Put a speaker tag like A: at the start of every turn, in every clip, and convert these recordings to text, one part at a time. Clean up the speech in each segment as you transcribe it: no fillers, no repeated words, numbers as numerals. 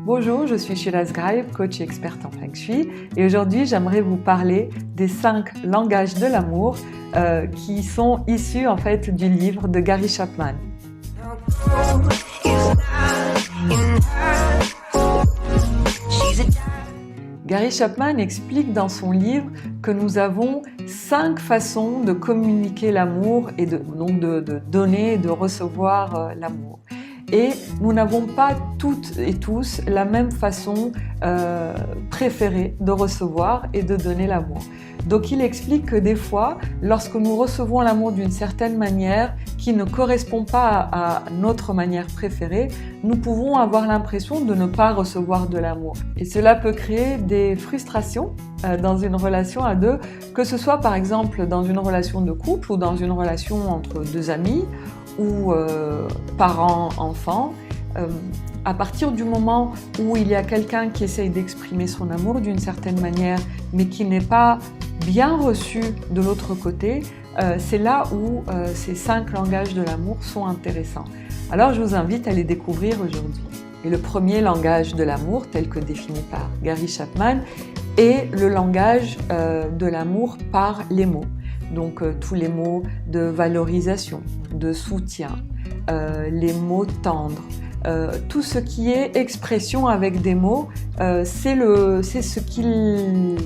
A: Bonjour, je suis Shiraz Graib, coach et experte en Feng Shui et aujourd'hui j'aimerais vous parler des 5 langages de l'amour qui sont issus en fait du livre de Gary Chapman. Gary Chapman explique dans son livre que nous avons 5 façons de communiquer l'amour et donc de donner et de recevoir l'amour. Et nous n'avons pas toutes et tous la même façon préférée de recevoir et de donner l'amour. Donc il explique que des fois, lorsque nous recevons l'amour d'une certaine manière qui ne correspond pas à notre manière préférée, nous pouvons avoir l'impression de ne pas recevoir de l'amour. Et cela peut créer des frustrations dans une relation à deux, que ce soit par exemple dans une relation de couple ou dans une relation entre deux amis, ou parents-enfants, à partir du moment où il y a quelqu'un qui essaye d'exprimer son amour d'une certaine manière, mais qui n'est pas bien reçu de l'autre côté, c'est là où ces 5 langages de l'amour sont intéressants. Alors je vous invite à les découvrir aujourd'hui. Et le premier langage de l'amour, tel que défini par Gary Chapman, est le langage de l'amour par les mots. Donc tous les mots de valorisation, de soutien, les mots tendres, tout ce qui est expression avec des mots, c'est ce qu'il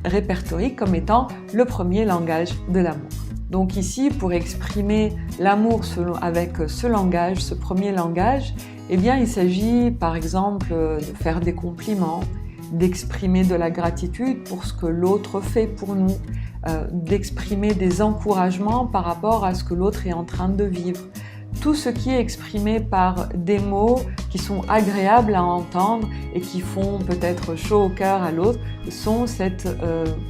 A: répertorie comme étant le premier langage de l'amour. Donc ici, pour exprimer l'amour avec ce langage, ce premier langage, eh bien il s'agit par exemple de faire des compliments, d'exprimer de la gratitude pour ce que l'autre fait pour nous, d'exprimer des encouragements par rapport à ce que l'autre est en train de vivre. Tout ce qui est exprimé par des mots qui sont agréables à entendre et qui font peut-être chaud au cœur à l'autre sont cette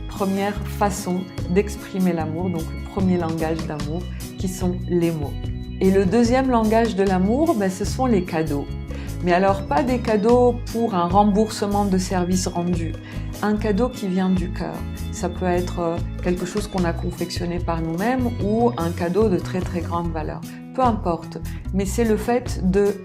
A: première façon d'exprimer l'amour, donc le premier langage d'amour qui sont les mots. Et le deuxième langage de l'amour, ce sont les cadeaux. Mais alors pas des cadeaux pour un remboursement de services rendus, un cadeau qui vient du cœur. Ça peut être quelque chose qu'on a confectionné par nous-mêmes ou un cadeau de très très grande valeur. Peu importe, mais c'est le fait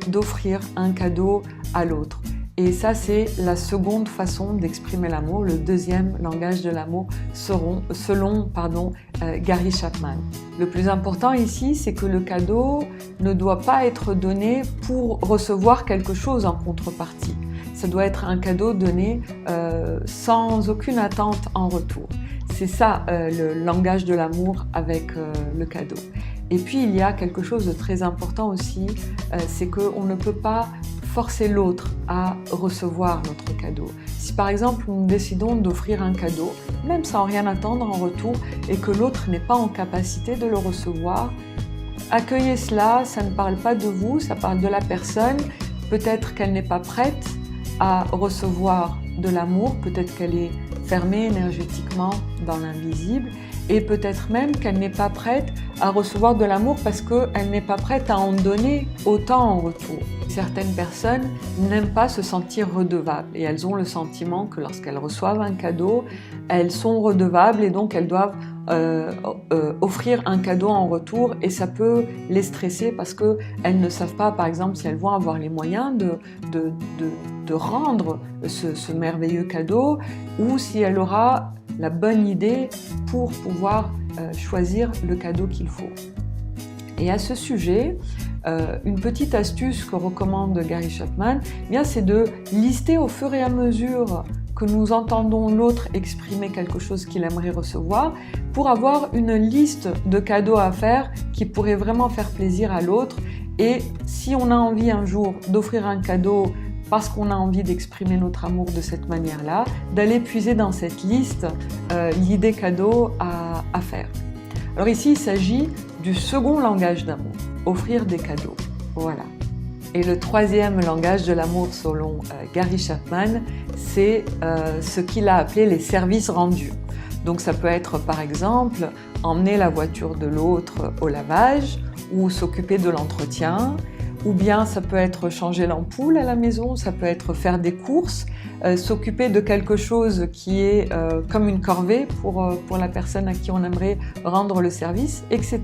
A: d'offrir un cadeau à l'autre. Et ça, c'est la seconde façon d'exprimer l'amour, le deuxième langage de l'amour selon Gary Chapman. Le plus important ici, c'est que le cadeau ne doit pas être donné pour recevoir quelque chose en contrepartie. Ça doit être un cadeau donné sans aucune attente en retour. C'est ça le langage de l'amour avec le cadeau. Et puis il y a quelque chose de très important aussi, c'est qu'on ne peut pas forcer l'autre à recevoir notre cadeau. Si par exemple nous décidons d'offrir un cadeau, même sans rien attendre en retour, et que l'autre n'est pas en capacité de le recevoir, accueillez cela, ça ne parle pas de vous, ça parle de la personne. Peut-être qu'elle n'est pas prête à recevoir de l'amour, peut-être qu'elle est fermée énergétiquement dans l'invisible, et peut-être même qu'elle n'est pas prête à recevoir de l'amour parce qu'elle n'est pas prête à en donner autant en retour. Certaines personnes n'aiment pas se sentir redevables et elles ont le sentiment que lorsqu'elles reçoivent un cadeau, elles sont redevables et donc elles doivent offrir un cadeau en retour et ça peut les stresser parce qu'elles ne savent pas, par exemple, si elles vont avoir les moyens de rendre ce merveilleux cadeau ou si elle aura la bonne idée pour pouvoir choisir le cadeau qu'il faut. Et à ce sujet, une petite astuce que recommande Gary Chapman, c'est de lister au fur et à mesure que nous entendons l'autre exprimer quelque chose qu'il aimerait recevoir, pour avoir une liste de cadeaux à faire qui pourraient vraiment faire plaisir à l'autre. Et si on a envie un jour d'offrir un cadeau parce qu'on a envie d'exprimer notre amour de cette manière-là, d'aller puiser dans cette liste l'idée cadeau à faire. Alors ici, il s'agit du second langage d'amour, offrir des cadeaux. Voilà. Et le troisième langage de l'amour selon Gary Chapman, c'est ce qu'il a appelé les services rendus. Donc ça peut être par exemple emmener la voiture de l'autre au lavage ou s'occuper de l'entretien ou bien ça peut être changer l'ampoule à la maison, ça peut être faire des courses, s'occuper de quelque chose qui est comme une corvée pour la personne à qui on aimerait rendre le service, etc.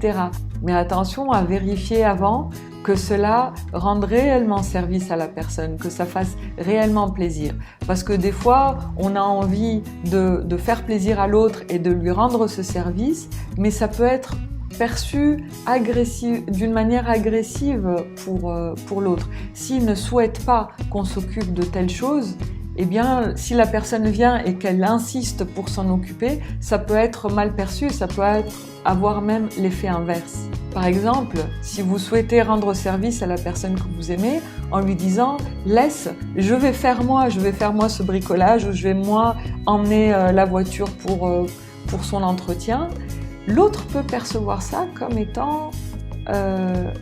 A: Mais attention à vérifier avant que cela rende réellement service à la personne, que ça fasse réellement plaisir. Parce que des fois, on a envie de faire plaisir à l'autre et de lui rendre ce service, mais ça peut être perçu d'une manière agressive pour l'autre. S'il ne souhaite pas qu'on s'occupe de telle chose, eh bien, si la personne vient et qu'elle insiste pour s'en occuper, ça peut être mal perçu, ça peut avoir même l'effet inverse. Par exemple, si vous souhaitez rendre service à la personne que vous aimez en lui disant « Laisse, je vais faire moi ce bricolage ou je vais moi emmener la voiture pour son entretien », l'autre peut percevoir ça comme étant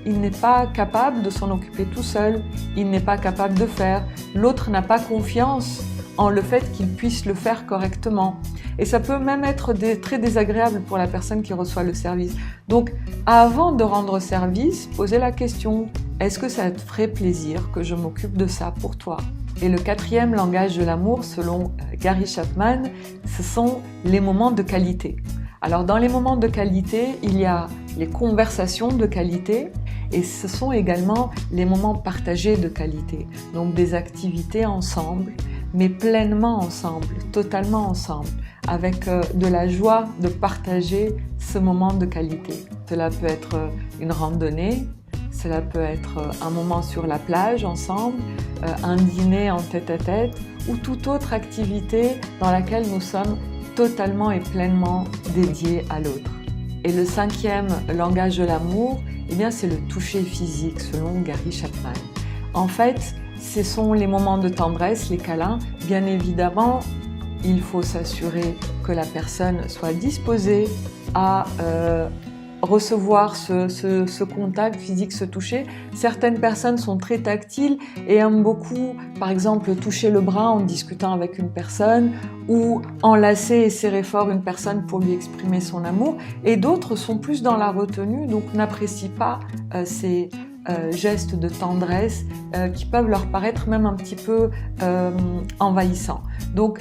A: il n'est pas capable de s'en occuper tout seul, il n'est pas capable de faire, l'autre n'a pas confiance en le fait qu'il puisse le faire correctement. Et ça peut même être très désagréable pour la personne qui reçoit le service. Donc, avant de rendre service, posez la question, est-ce que ça te ferait plaisir que je m'occupe de ça pour toi ? Et le quatrième langage de l'amour, selon Gary Chapman, ce sont les moments de qualité. Alors, dans les moments de qualité, il y a les conversations de qualité et ce sont également les moments partagés de qualité. Donc, des activités ensemble, mais pleinement ensemble, totalement ensemble, avec de la joie de partager ce moment de qualité. Cela peut être une randonnée, cela peut être un moment sur la plage ensemble, un dîner en tête-à-tête ou toute autre activité dans laquelle nous sommes totalement et pleinement dédiés à l'autre. Et le cinquième langage de l'amour, eh bien, c'est le toucher physique, selon Gary Chapman. En fait, ce sont les moments de tendresse, les câlins. Bien évidemment, il faut s'assurer que la personne soit disposée à recevoir ce contact physique, ce toucher. Certaines personnes sont très tactiles et aiment beaucoup, par exemple, toucher le bras en discutant avec une personne ou enlacer et serrer fort une personne pour lui exprimer son amour. Et d'autres sont plus dans la retenue, donc n'apprécient pas ces gestes de tendresse qui peuvent leur paraître même un petit peu envahissants. Donc,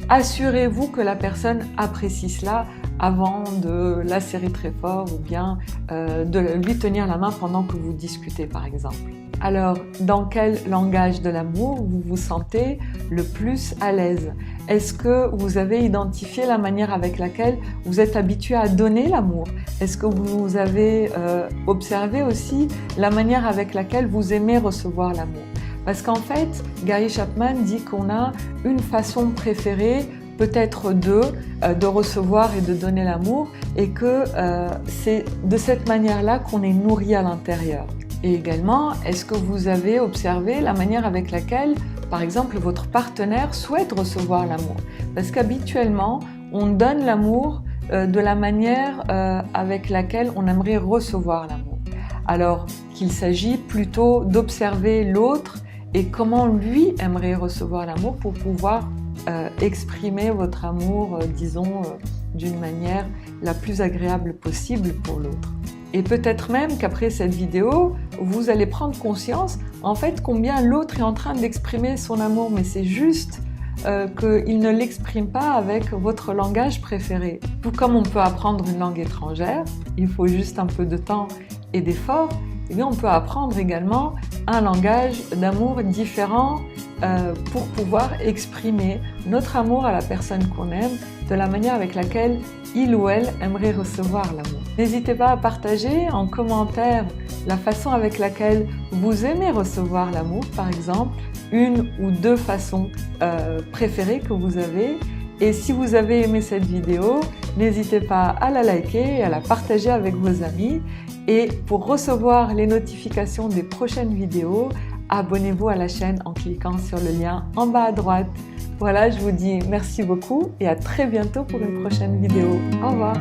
A: assurez-vous que la personne apprécie cela avant de la serrer très fort ou bien de lui tenir la main pendant que vous discutez, par exemple. Alors, dans quel langage de l'amour vous vous sentez le plus à l'aise? Est-ce que vous avez identifié la manière avec laquelle vous êtes habitué à donner l'amour? Est-ce que vous avez observé aussi la manière avec laquelle vous aimez recevoir l'amour? Parce qu'en fait, Gary Chapman dit qu'on a une façon préférée, peut-être deux, de recevoir et de donner l'amour, et que c'est de cette manière-là qu'on est nourri à l'intérieur. Et également, est-ce que vous avez observé la manière avec laquelle, par exemple, votre partenaire souhaite recevoir l'amour? Parce qu'habituellement, on donne l'amour de la manière avec laquelle on aimerait recevoir l'amour. Alors qu'il s'agit plutôt d'observer l'autre et comment lui aimerait recevoir l'amour pour pouvoir exprimer votre amour, disons, d'une manière la plus agréable possible pour l'autre. Et peut-être même qu'après cette vidéo, vous allez prendre conscience, en fait, combien l'autre est en train d'exprimer son amour, mais c'est juste qu'il ne l'exprime pas avec votre langage préféré. Tout comme on peut apprendre une langue étrangère, il faut juste un peu de temps et d'effort, eh bien on peut apprendre également un langage d'amour différent pour pouvoir exprimer notre amour à la personne qu'on aime de la manière avec laquelle il ou elle aimerait recevoir l'amour. N'hésitez pas à partager en commentaire la façon avec laquelle vous aimez recevoir l'amour, par exemple, une ou deux façons préférées que vous avez. Et si vous avez aimé cette vidéo, n'hésitez pas à la liker et à la partager avec vos amis. Et pour recevoir les notifications des prochaines vidéos, abonnez-vous à la chaîne en cliquant sur le lien en bas à droite. Voilà, je vous dis merci beaucoup et à très bientôt pour une prochaine vidéo. Au revoir.